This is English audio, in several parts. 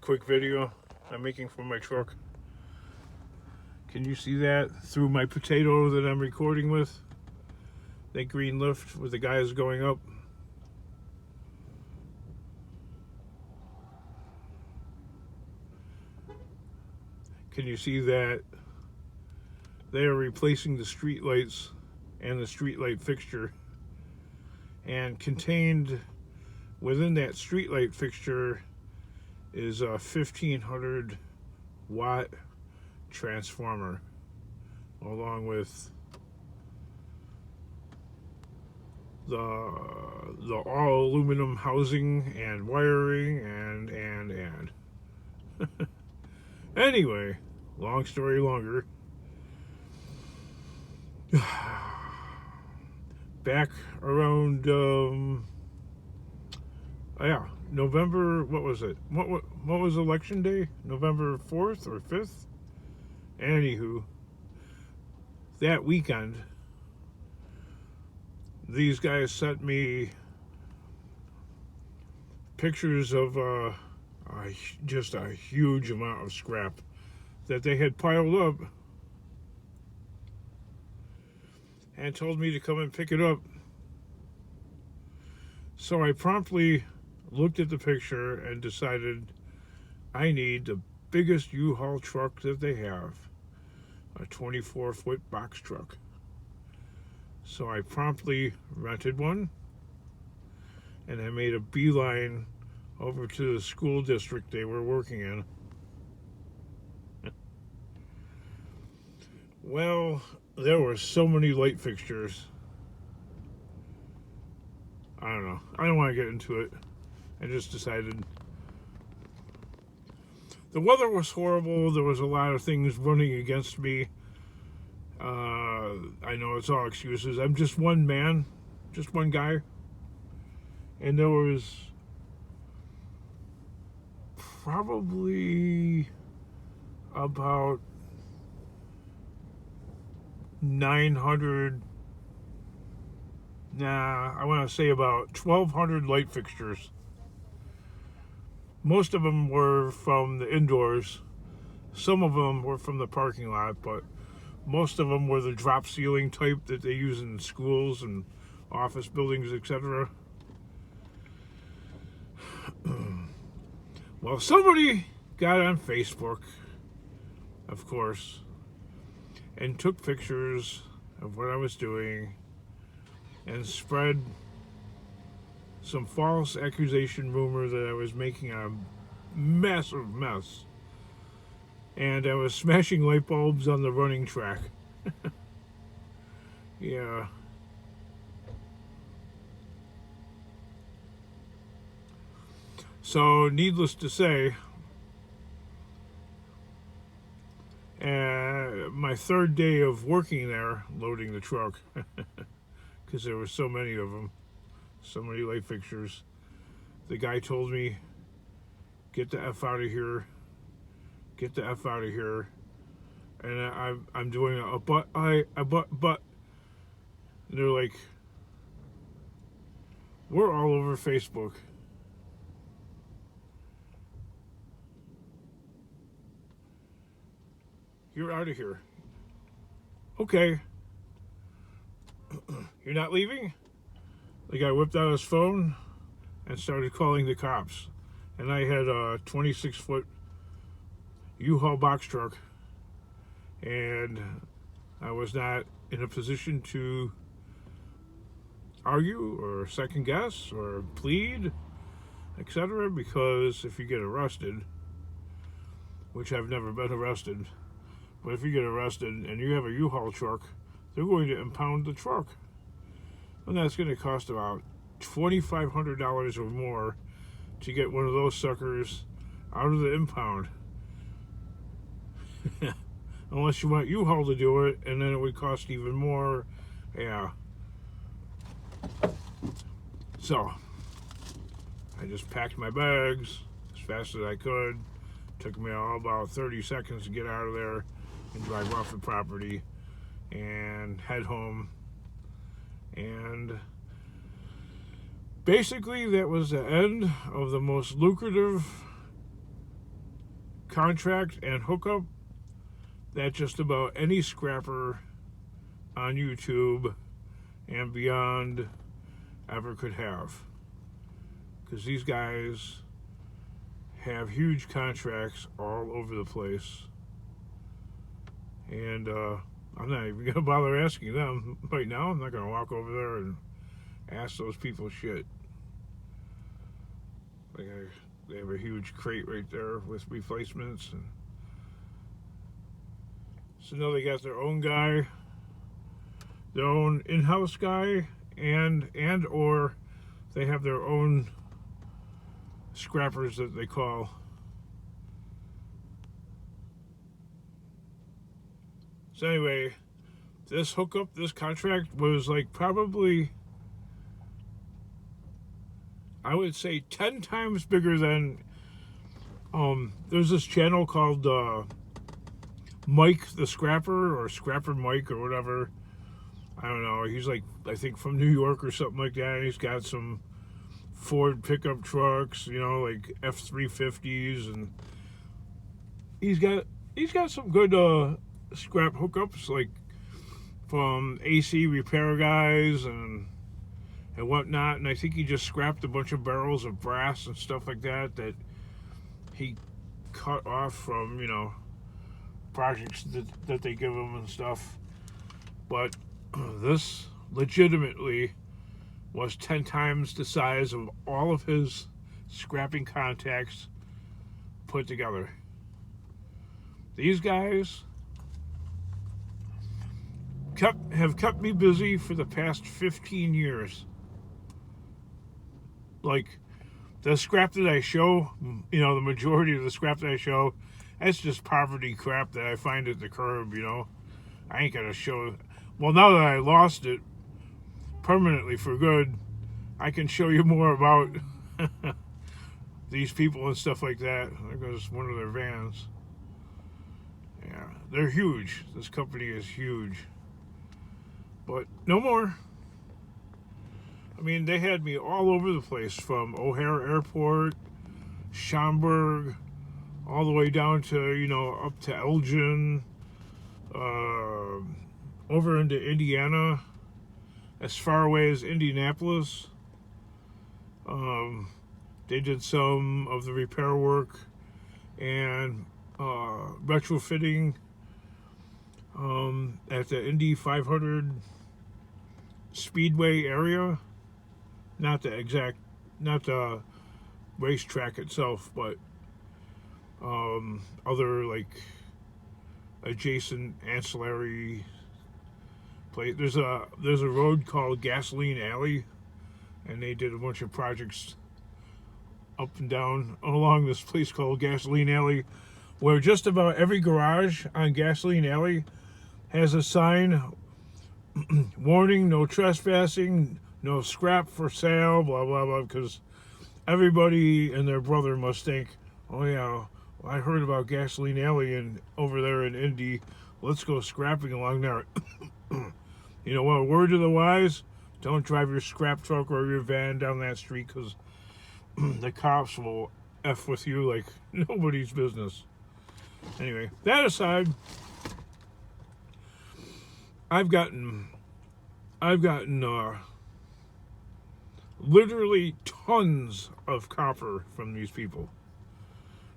quick video I'm making for my truck. Can you see that through my potato that I'm recording with? That green lift where the guy is going up. Can you see that they are replacing the street lights and the street light fixture, and contained within that street light fixture is a 1500 watt transformer, along with the all aluminum housing and wiring and anyway, long story longer. Back around November, what was it? What was election day? November 4th or 5th? Anywho, that weekend, these guys sent me pictures of just a huge amount of scrap that they had piled up, and told me to come and pick it up. So I promptly looked at the picture and decided I need the biggest U-Haul truck that they have, a 24-foot box truck. So I promptly rented one, and I made a beeline over to the school district they were working in. Well, there were so many light fixtures. I don't know. I don't want to get into it. I just decided. The weather was horrible. There was a lot of things running against me. I know it's all excuses. I'm just one man, just one guy. And there was probably about 900, I want to say about 1,200 light fixtures. Most of them were from the indoors. Some of them were from the parking lot, but most of them were the drop ceiling type that they use in schools and office buildings, etc. Well, somebody got on Facebook, of course, and took pictures of what I was doing and spread some false accusation rumor that I was making a massive mess and I was smashing light bulbs on the running track. Yeah. So, needless to say, my third day of working there, loading the truck, because there were so many of them, so many light fixtures, the guy told me, get the F out of here, get the F out of here, and I'm doing a but, and they're like, we're all over Facebook. You're out of here. Okay. You're not leaving? The guy whipped out his phone and started calling the cops. And I had a 26-foot U-Haul box truck. And I was not in a position to argue or second guess or plead, etc. Because if you get arrested, which I've never been arrested, but if you get arrested and you have a U-Haul truck, they're going to impound the truck. And that's going to cost about $2,500 or more to get one of those suckers out of the impound. Unless you want U-Haul to do it, and then it would cost even more. Yeah. So, I just packed my bags as fast as I could. Took me all about 30 seconds to get out of there and drive off the property and head home. And basically that was the end of the most lucrative contract and hookup that just about any scrapper on YouTube and beyond ever could have. Because these guys have huge contracts all over the place. And I'm not even going to bother asking them right now. I'm not going to walk over there and ask those people shit. Like they have a huge crate right there with replacements. And so now they got their own guy, their own in-house guy, and or they have their own scrappers that they call. So anyway, this hookup, this contract was like probably, I would say 10 times bigger than, there's this channel called Mike the Scrapper, or Scrapper Mike, or whatever. I don't know. He's like, I think from New York or something like that. He's got some Ford pickup trucks, you know, like F-350s, and he's got some good scrap hookups, like from AC repair guys and whatnot. And I think he just scrapped a bunch of barrels of brass and stuff like that he cut off from, you know, projects that they give him and stuff. But this legitimately was 10 times the size of all of his scrapping contacts put together. These guys have kept me busy for the past 15 years. Like, the scrap that I show, you know, the majority of the scrap that I show, that's just poverty crap that I find at the curb, you know. I ain't gonna show. Well, now that I lost it permanently for good, I can show you more about these people and stuff like that. There goes one of their vans. Yeah, they're huge. This company is huge. But no more. I mean, they had me all over the place, from O'Hare Airport, Schaumburg, all the way down to, you know, up to Elgin, over into Indiana, as far away as Indianapolis. They did some of the repair work and retrofitting at the Indy 500 Speedway area. Not the racetrack itself, but other like adjacent ancillary place. There's a road called Gasoline Alley, and they did a bunch of projects up and down along this place called Gasoline Alley, where just about every garage on Gasoline Alley has a sign, warning, no trespassing, no scrap for sale, blah, blah, blah, because everybody and their brother must think, oh yeah, I heard about Gasoline Alley and over there in Indy, let's go scrapping along there. You know what, word to the wise, don't drive your scrap truck or your van down that street, because the cops will F with you like nobody's business. Anyway, that aside, I've gotten literally tons of copper from these people,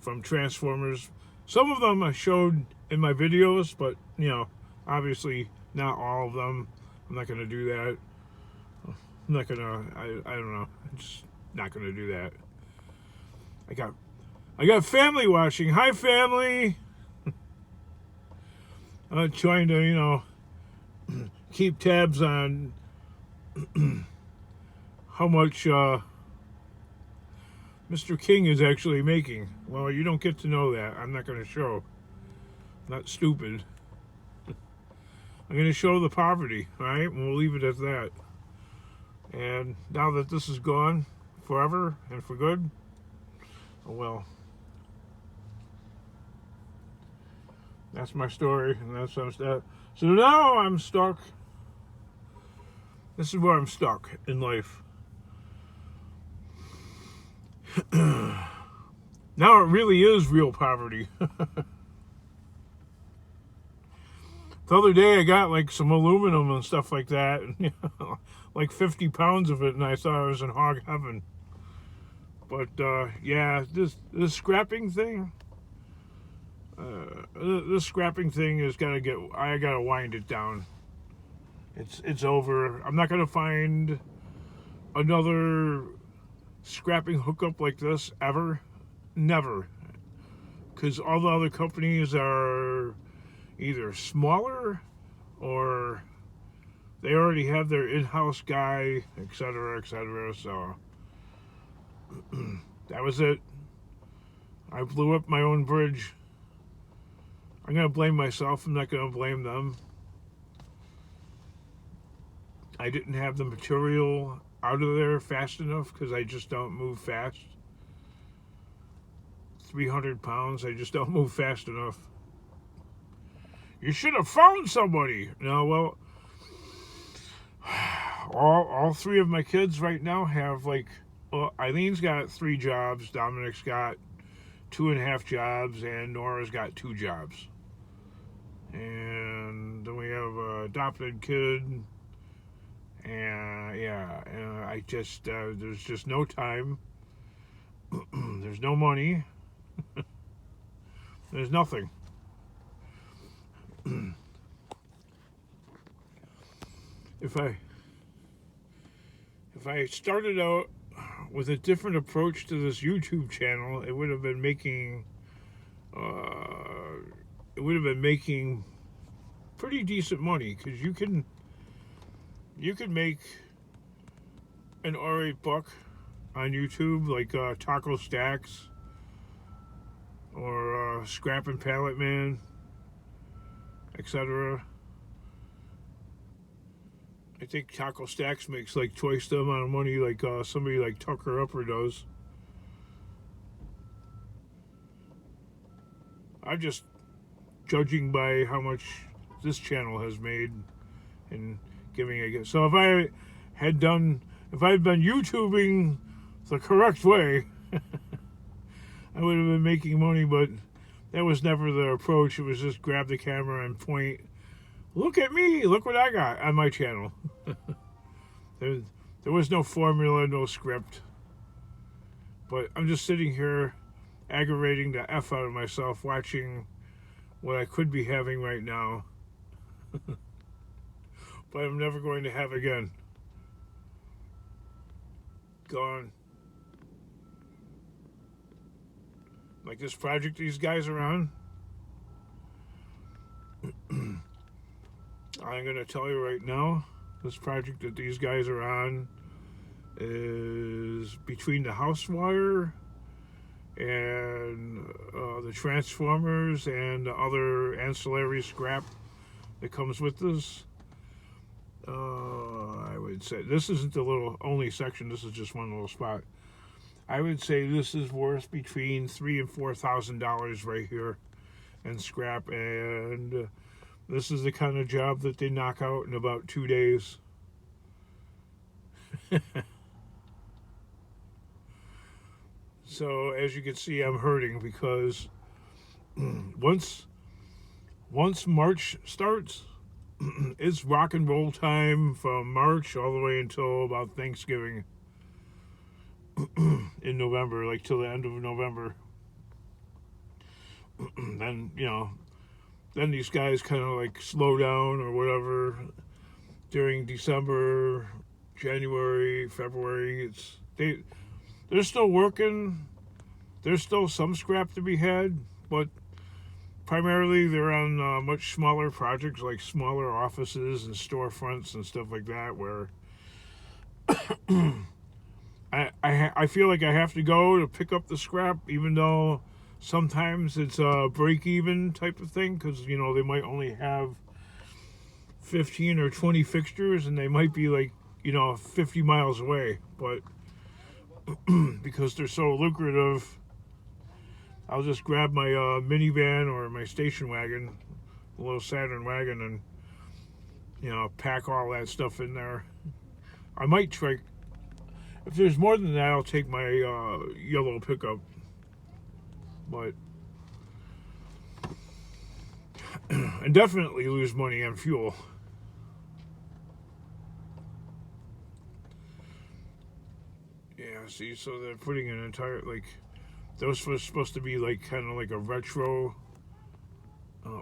from transformers. Some of them I showed in my videos, but, you know, obviously not all of them. I'm not going to do that. I'm not going to, I don't know. I'm just not going to do that. I got family watching. Hi, family. I'm trying to, you know, keep tabs on how much Mr. King is actually making. Well, you don't get to know that. I'm not going to show. I'm not stupid. I'm going to show the poverty, all right? And we'll leave it at that. And now that this is gone forever and for good, oh well. That's my story, and that's how I'm stuck. So now I'm stuck. This is where I'm stuck in life. Now it really is real poverty. The other day I got like some aluminum and stuff like that, and like 50 pounds of it, and I thought I was in hog heaven. But yeah, this scrapping thing, this scrapping thing is I gotta wind it down. It's over. I'm not gonna find another scrapping hookup like this ever, never, because all the other companies are either smaller or they already have their in-house guy, etc., etc. So that was it. I blew up my own bridge. I'm gonna blame myself. I'm not gonna blame them. I didn't have the material out of there fast enough because I just don't move fast. 300 pounds, I just don't move fast enough. You should have found somebody. No, well, all three of my kids right now have Eileen's got 3 jobs, Dominic's got 2.5 jobs, and Nora's got 2 jobs. And then we have an adopted kid. And yeah, I just there's just no time. There's no money. There's nothing. If I started out with a different approach to this YouTube channel, it would have been making pretty decent money, because you can make an alright buck on YouTube, like Taco Stacks or Scrap and Pallet Man, etc. I think Taco Stacks makes like twice the amount of money like somebody like Tucker Upper does. I'm just judging by how much this channel has made and giving a gift. So if I had been YouTubing the correct way, I would have been making money, but that was never the approach. It was just grab the camera and point. Look at me, look what I got on my channel. There was no formula, no script. But I'm just sitting here aggravating the F out of myself, watching what I could be having right now. But I'm never going to have again. Gone. Like this project these guys are on. I'm going to tell you right now, this project that these guys are on is between the house wire and the transformers and the other ancillary scrap that comes with this. I would say this isn't the only section. This is just one little spot. I would say this is worth between $3,000 and $4,000 right here in scrap, and this is the kind of job that they knock out in about 2 days. So as you can see, I'm hurting because once March starts, it's rock and roll time from March all the way until about Thanksgiving in November, like till the end of November. Then, then these guys kind of like slow down or whatever during December, January, February. They're still working. There's still some scrap to be had, but primarily they're on much smaller projects, like smaller offices and storefronts and stuff like that, where I feel like I have to go to pick up the scrap, even though sometimes it's a break-even type of thing, because they might only have 15 or 20 fixtures, and they might be like 50 miles away, but because they're so lucrative, I'll just grab my minivan or my station wagon, a little Saturn wagon, and pack all that stuff in there. I might if there's more than that, I'll take my yellow pickup. but and definitely lose money on fuel. Yeah, see, so they're putting an entire, like, those were supposed to be like kind of like a retro,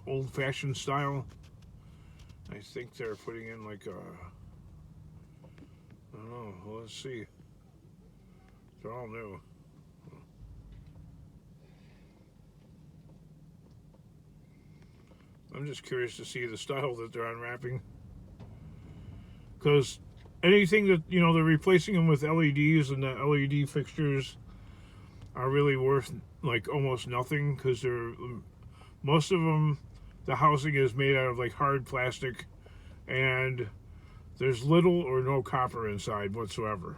old-fashioned style. I think they're putting in like a, I don't know, well, let's see. They're all new. I'm just curious to see the style that they're unwrapping. Because anything that, you know, they're replacing them with LEDs, and the LED fixtures are really worth like almost nothing, because they're, most of them, the housing is made out of like hard plastic, and there's little or no copper inside whatsoever.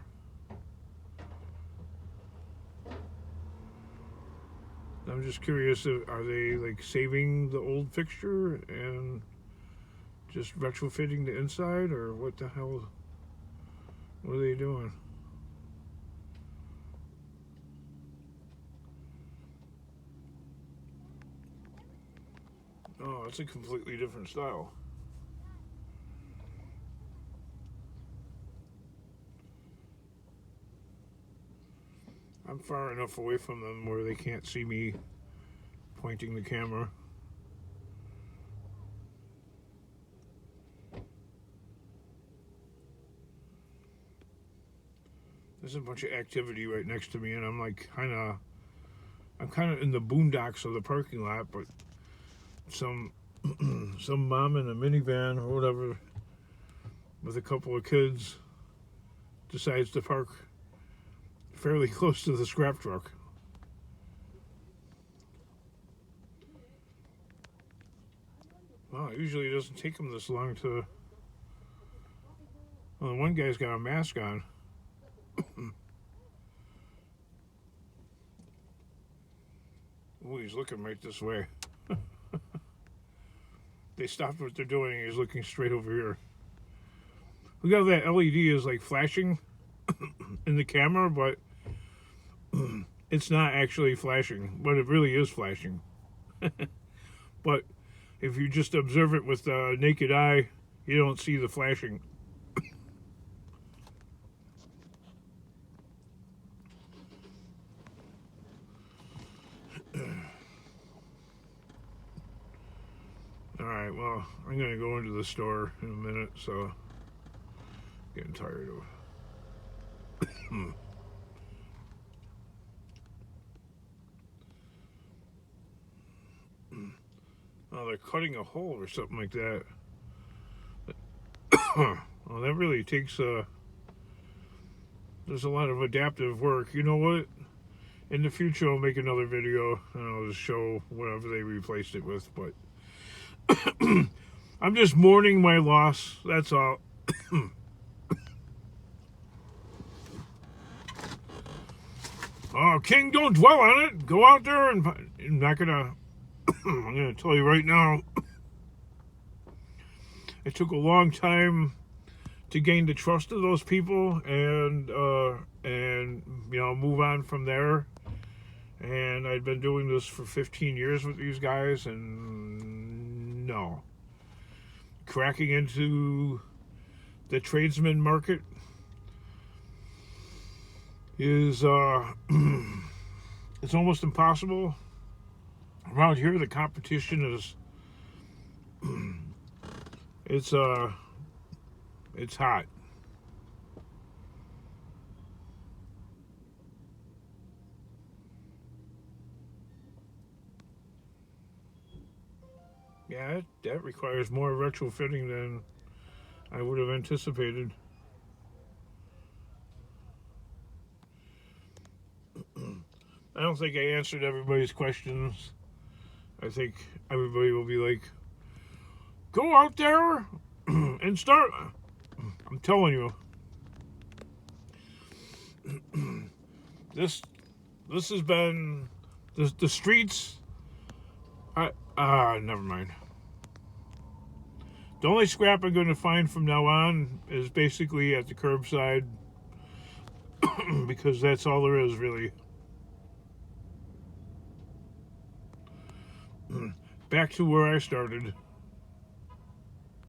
I'm just curious, are they like saving the old fixture and just retrofitting the inside, or what the hell? What are they doing? Oh, it's a completely different style. I'm far enough away from them where they can't see me pointing the camera. There's a bunch of activity right next to me, and I'm like kind of in the boondocks of the parking lot, but some mom in a minivan or whatever with a couple of kids decides to park fairly close to the scrap truck. Well, it usually doesn't take them this long to... Well, the one guy's got a mask on. Oh, he's looking right this way. They stopped what they're doing, and he's looking straight over here. Look how that LED is like flashing in the camera, but it's not actually flashing, but it really is flashing. But if you just observe it with the naked eye, you don't see the flashing. Alright, well, I'm going to go into the store in a minute, so I'm getting tired of it. Oh, they're cutting a hole or something like that. Well, that really takes there's a lot of adaptive work. You know what? In the future, I'll make another video and I'll just show whatever they replaced it with, but I'm just mourning my loss, that's all. Oh, King, don't dwell on it. Go out there and... I'm not gonna... I'm gonna tell you right now, it took a long time to gain the trust of those people and you know, move on from there. And I'd been doing this for 15 years with these guys, and no. Cracking into the tradesman market is it's almost impossible. Around here, the competition is it's hot. Yeah, that requires more retrofitting than I would have anticipated. I don't think I answered everybody's questions. I think everybody will be like, go out there and start. I'm telling you, this has been the streets. Never mind. The only scrap I'm going to find from now on is basically at the curbside, because that's all there is, really. back to where I started.